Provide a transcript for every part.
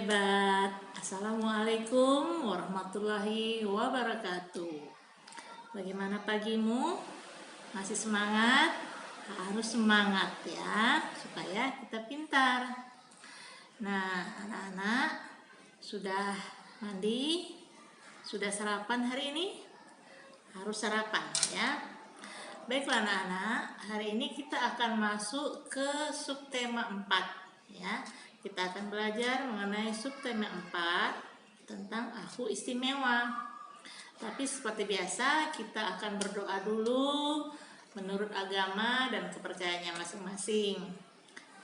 hebat. Assalamualaikum warahmatullahi wabarakatuh. Bagaimana pagimu? Masih semangat? Harus semangat ya, supaya kita pintar. Nah, anak-anak sudah mandi? Sudah sarapan hari ini? Harus sarapan ya. Baiklah anak-anak, hari ini kita akan masuk ke subtema 4 ya. Kita akan belajar mengenai subtema 4 tentang aku istimewa. Tapi seperti biasa kita akan berdoa dulu menurut agama dan kepercayaannya masing-masing.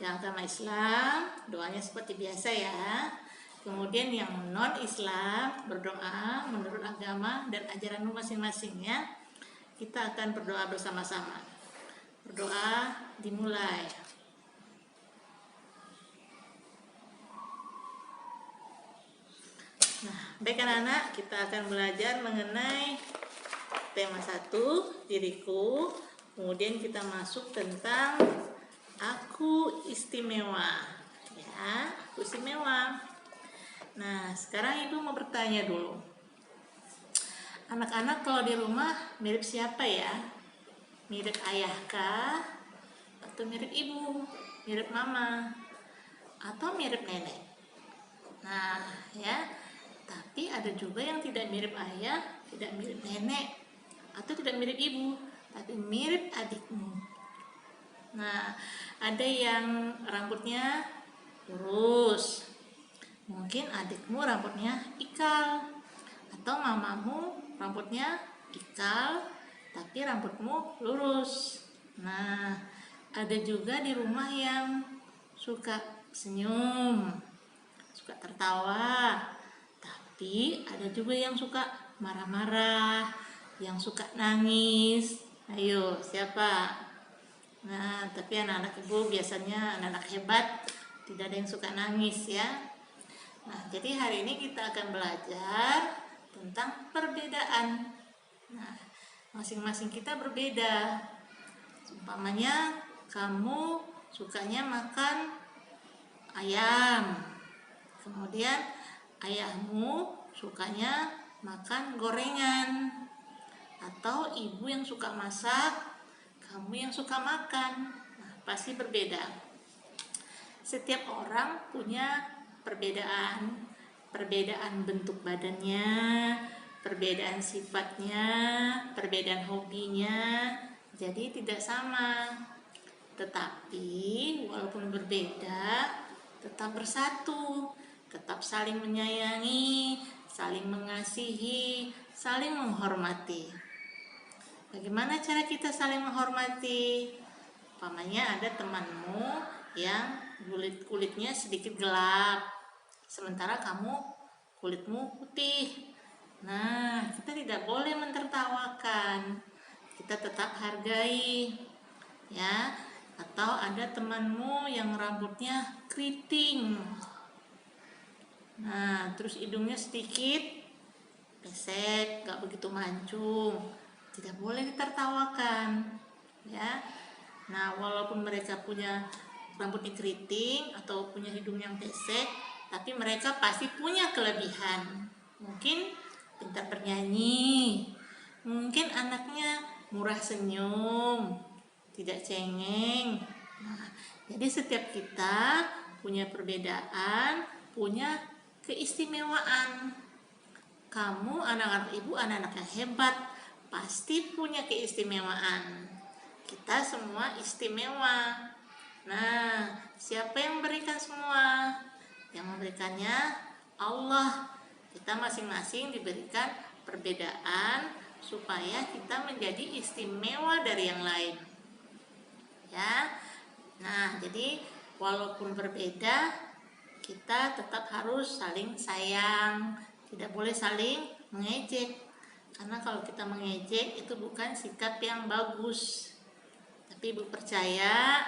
Yang agama Islam, doanya seperti biasa ya. Kemudian yang non-Islam berdoa menurut agama dan ajaran masing-masing ya. Kita akan berdoa bersama-sama. Berdoa dimulai. Nah, baik anak-anak, kita akan belajar mengenai tema 1, diriku. Kemudian kita masuk tentang aku istimewa. Ya, aku istimewa. Nah, sekarang Ibu mau bertanya dulu. Anak-anak kalau di rumah mirip siapa ya? Mirip ayahkah? Atau mirip ibu? Mirip mama? Atau mirip nenek? Nah, ya. Tapi ada juga yang tidak mirip ayah, tidak mirip nenek, atau tidak mirip ibu, tapi mirip adikmu. Nah, ada yang rambutnya lurus. Mungkin adikmu rambutnya ikal, atau mamamu rambutnya ikal, tapi rambutmu lurus. Nah, ada juga di rumah yang suka senyum, suka tertawa. Tapi ada juga yang suka marah-marah, yang suka nangis. Ayo, siapa? Nah, tapi anak-anak Ibu biasanya anak-anak hebat, tidak ada yang suka nangis ya. Nah, jadi hari ini kita akan belajar tentang perbedaan. Nah, masing-masing kita berbeda. Umpamanya kamu sukanya makan ayam. Kemudian ayahmu sukanya makan gorengan. Atau ibu yang suka masak, kamu yang suka makan. Nah, pasti berbeda. Setiap orang punya perbedaan. Perbedaan bentuk badannya, perbedaan sifatnya, perbedaan hobinya. Jadi tidak sama. Tetapi walaupun berbeda, tetap bersatu. Tetap saling menyayangi, saling mengasihi, saling menghormati. Bagaimana cara kita saling menghormati? Umpamanya ada temanmu yang kulitnya sedikit gelap, sementara kamu kulitmu putih. Nah, kita tidak boleh mentertawakan. Kita tetap hargai. Ya, atau ada temanmu yang rambutnya keriting. Nah, terus hidungnya sedikit pesek, gak begitu mancung. Tidak boleh ditertawakan, ya. Nah, walaupun mereka punya rambutnya keriting atau punya hidung yang pesek, tapi mereka pasti punya kelebihan. Mungkin pintar bernyanyi, mungkin anaknya murah senyum, tidak cengeng. Nah, jadi setiap kita punya perbedaan, punya keistimewaan. Kamu anak-anak Ibu anak-anak yang hebat, pasti punya keistimewaan. Kita semua istimewa. Nah, siapa yang memberikan semua? Yang memberikannya Allah. Kita masing-masing diberikan perbedaan supaya kita menjadi istimewa dari yang lain. Ya. Nah, jadi walaupun berbeda, kita tetap harus saling sayang, tidak boleh saling mengejek. Karena kalau kita mengejek itu bukan sikap yang bagus. Tapi Ibu percaya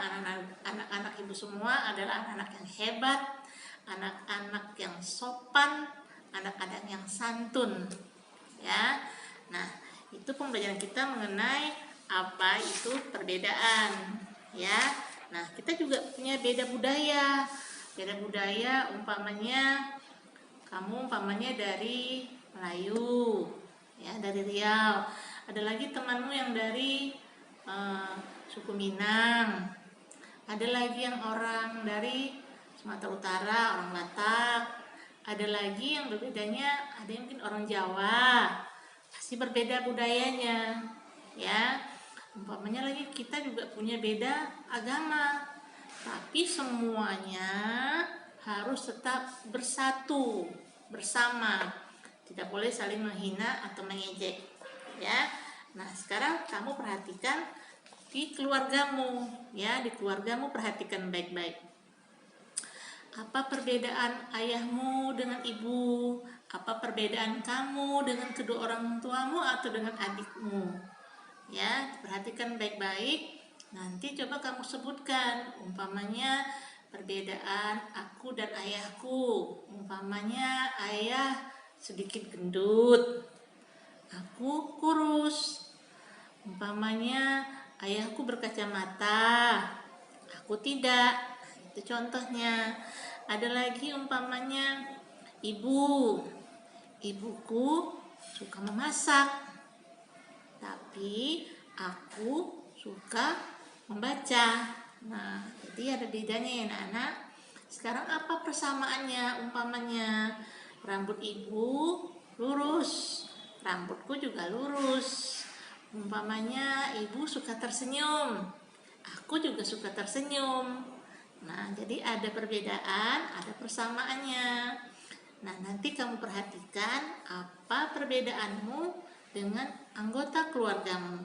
anak-anak Ibu semua adalah anak-anak yang hebat, anak-anak yang sopan, anak-anak yang santun. Ya. Nah, itu pembelajaran kita mengenai apa itu perbedaan, ya. Nah, kita juga punya beda budaya. Beda budaya umpamanya kamu umpamanya dari Melayu, ya, dari Riau. Ada lagi temanmu yang dari suku Minang. Ada lagi yang orang dari Sumatera Utara, orang Batak. Ada lagi yang berbedanya, ada yang mungkin orang Jawa. Pasti berbeda budayanya, ya. Umpamanya lagi kita juga punya beda agama, tapi semuanya harus tetap bersatu, bersama. Tidak boleh saling menghina atau mengejek, ya. Nah, sekarang kamu perhatikan di keluargamu, ya, di keluargamu perhatikan baik-baik. Apa perbedaan ayahmu dengan ibu? Apa perbedaan kamu dengan kedua orang tuamu atau dengan adikmu? Ya, perhatikan baik-baik. Nanti coba kamu sebutkan, umpamanya perbedaan aku dan ayahku. Umpamanya ayah sedikit gendut, aku kurus. Umpamanya ayahku berkacamata, aku tidak. Itu contohnya. Ada lagi umpamanya ibuku suka memasak, tapi aku suka membaca. Nah, jadi ada bedanya ya anak-anak. Sekarang apa persamaannya? Umpamanya rambut ibu lurus, rambutku juga lurus. Umpamanya ibu suka tersenyum, aku juga suka tersenyum. Nah, jadi ada perbedaan, ada persamaannya. Nah, nanti kamu perhatikan apa perbedaanmu dengan anggota keluargamu.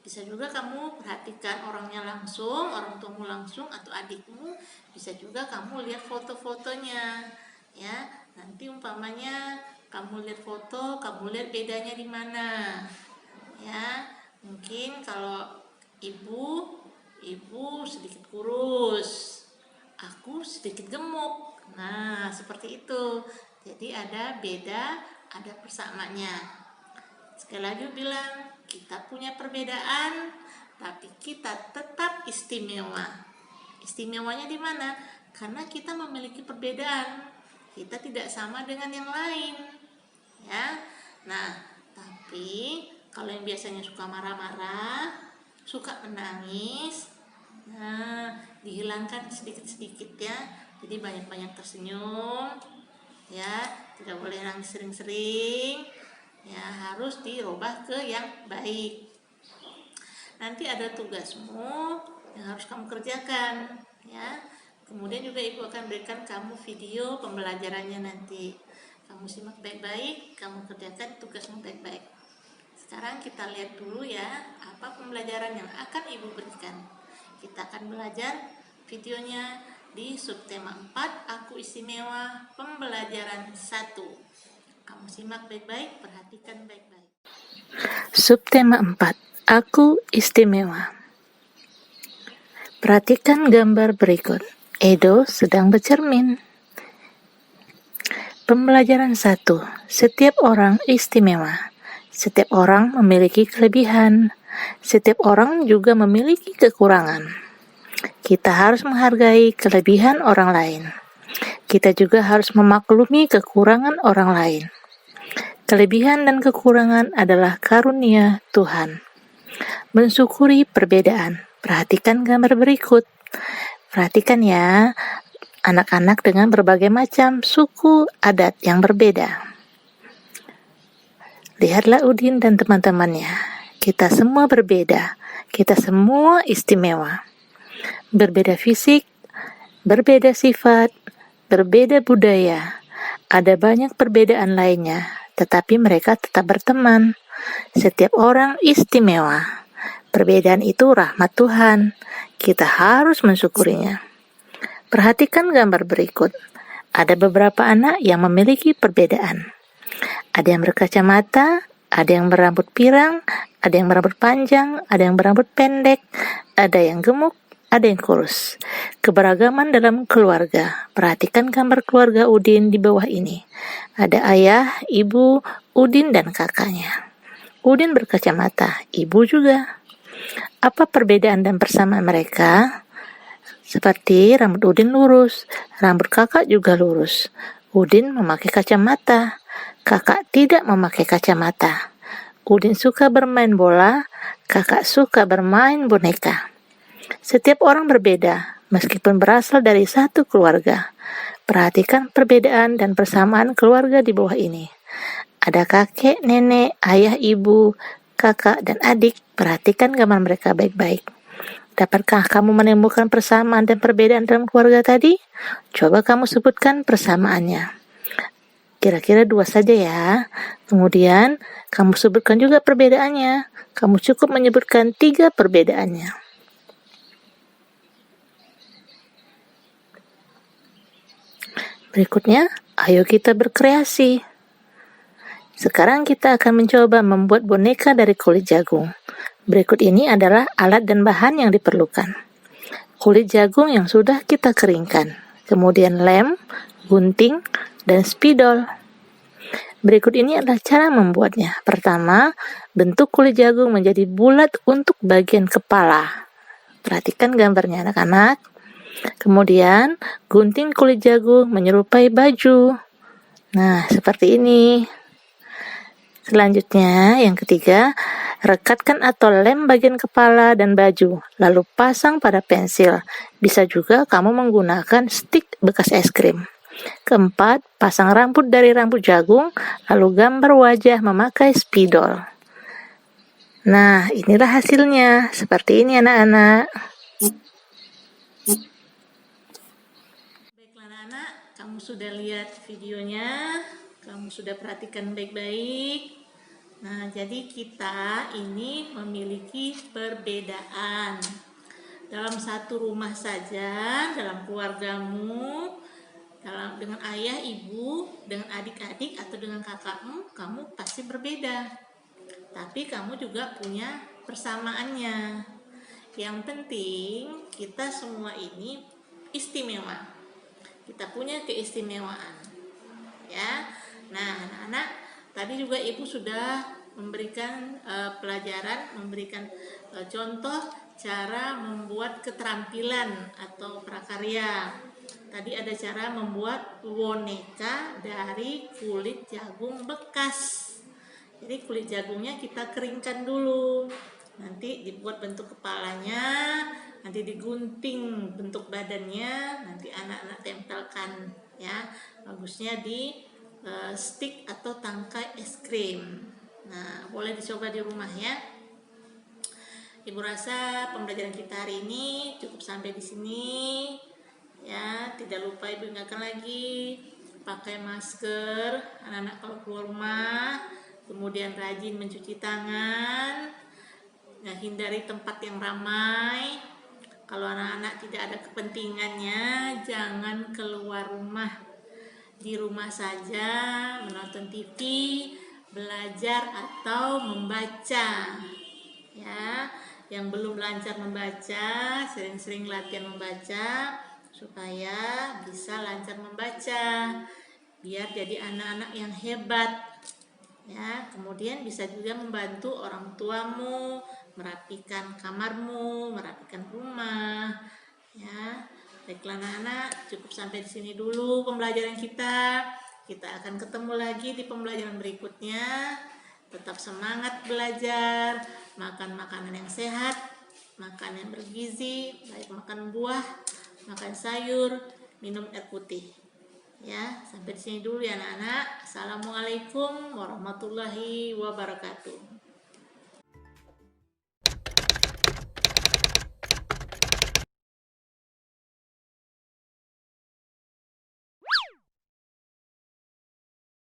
Bisa juga kamu perhatikan orangnya langsung, orang tuamu langsung atau adikmu. Bisa juga kamu lihat foto-fotonya, ya. Nanti umpamanya kamu lihat foto, kamu lihat bedanya di mana, ya. Mungkin kalau ibu sedikit kurus, aku sedikit gemuk. Nah, seperti itu. Jadi ada beda, ada persamaannya. Sekali lagi bilang, kita punya perbedaan, tapi kita tetap istimewa. Istimewanya di mana? Karena kita memiliki perbedaan. Kita tidak sama dengan yang lain, ya. Nah, tapi kalau yang biasanya suka marah-marah, suka menangis, nah, dihilangkan sedikit-sedikit ya. Jadi banyak-banyak tersenyum, ya. Tidak boleh nangis sering-sering. Ya, harus dirubah ke yang baik. Nanti ada tugasmu yang harus kamu kerjakan, ya. Kemudian juga ibu akan berikan kamu video pembelajarannya nanti. Kamu simak baik-baik, kamu kerjakan tugasmu baik-baik. Sekarang kita lihat dulu ya, apa pembelajaran yang akan ibu berikan. Kita akan belajar videonya di subtema 4, Aku Istimewa, pembelajaran 1. Kamu simak baik-baik, perhatikan baik-baik. Subtema 4, Aku Istimewa. Perhatikan gambar berikut. Edo sedang bercermin. Pembelajaran 1. Setiap orang istimewa. Setiap orang memiliki kelebihan. Setiap orang juga memiliki kekurangan. Kita harus menghargai kelebihan orang lain. Kita juga harus memaklumi kekurangan orang lain. Kelebihan dan kekurangan adalah karunia Tuhan. Mensyukuri perbedaan. Perhatikan gambar berikut. Perhatikan ya, anak-anak dengan berbagai macam suku adat yang berbeda. Lihatlah Udin dan teman-temannya. Kita semua berbeda. Kita semua istimewa. Berbeda fisik, berbeda sifat, berbeda budaya. Ada banyak perbedaan lainnya, tetapi mereka tetap berteman. Setiap orang istimewa. Perbedaan itu rahmat Tuhan. Kita harus mensyukurinya. Perhatikan gambar berikut. Ada beberapa anak yang memiliki perbedaan. Ada yang berkacamata, ada yang berambut pirang, ada yang berambut panjang, ada yang berambut pendek, ada yang gemuk, ada yang kurus. Keberagaman dalam keluarga. Perhatikan gambar keluarga Udin di bawah ini. Ada ayah, ibu, Udin dan kakaknya. Udin berkacamata, ibu juga. Apa perbedaan dan persamaan mereka? Seperti rambut Udin lurus, rambut kakak juga lurus. Udin memakai kacamata. Kakak tidak memakai kacamata. Udin suka bermain bola, kakak suka bermain boneka. Setiap orang berbeda, meskipun berasal dari satu keluarga. Perhatikan perbedaan dan persamaan keluarga di bawah ini. Ada kakek, nenek, ayah, ibu, kakak, dan adik. Perhatikan gambar mereka baik-baik. Dapatkah kamu menemukan persamaan dan perbedaan dalam keluarga tadi? Coba kamu sebutkan persamaannya. Kira-kira 2 saja ya. Kemudian, kamu sebutkan juga perbedaannya. Kamu cukup menyebutkan 3 perbedaannya. Berikutnya, ayo kita berkreasi. Sekarang kita akan mencoba membuat boneka dari kulit jagung. Berikut ini adalah alat dan bahan yang diperlukan. Kulit jagung yang sudah kita keringkan. Kemudian lem, gunting, dan spidol. Berikut ini adalah cara membuatnya. Pertama, bentuk kulit jagung menjadi bulat untuk bagian kepala. Perhatikan gambarnya anak-anak. Kemudian, gunting kulit jagung menyerupai baju. Nah, seperti ini. Selanjutnya, yang ketiga, rekatkan atau lem bagian kepala dan baju, lalu pasang pada pensil. Bisa juga kamu menggunakan stik bekas es krim. Keempat, pasang rambut dari rambut jagung, lalu gambar wajah memakai spidol. Nah, inilah hasilnya. Seperti ini anak-anak. Baiklah anak-anak, kamu sudah lihat videonya, kamu sudah perhatikan baik-baik. Nah, jadi kita ini memiliki perbedaan. Dalam satu rumah saja, dalam keluargamu, dengan ayah, ibu, dengan adik-adik, atau dengan kakakmu, kamu pasti berbeda. Tapi kamu juga punya persamaannya. Yang penting, kita semua ini istimewa. Kita punya keistimewaan. Ya. Nah, anak-anak, tadi juga Ibu sudah memberikan pelajaran, memberikan contoh cara membuat keterampilan atau prakarya. Tadi ada cara membuat boneka dari kulit jagung bekas. Jadi kulit jagungnya kita keringkan dulu. Nanti dibuat bentuk kepalanya, nanti digunting bentuk badannya, nanti anak-anak tempelkan ya. Bagusnya di stick atau tangkai es krim. Nah, boleh dicoba di rumah ya. Ibu rasa pembelajaran kita hari ini cukup sampai di sini. Ya, tidak lupa Ibu ingatkan lagi pakai masker anak-anak kalau keluar rumah, kemudian rajin mencuci tangan, nah, hindari tempat yang ramai. Kalau anak-anak tidak ada kepentingannya, jangan keluar rumah, di rumah saja menonton TV, belajar atau membaca ya. Yang belum lancar membaca, sering-sering latihan membaca supaya bisa lancar membaca, biar jadi anak-anak yang hebat ya. Kemudian bisa juga membantu orang tuamu merapikan kamarmu, merapikan rumah ya. Baiklah anak-anak, cukup sampai di sini dulu pembelajaran kita. Kita akan ketemu lagi di pembelajaran berikutnya. Tetap semangat belajar, makan makanan yang sehat, makan yang bergizi, baik makan buah, makan sayur, minum air putih. Ya, sampai di sini dulu ya anak-anak. Assalamualaikum warahmatullahi wabarakatuh.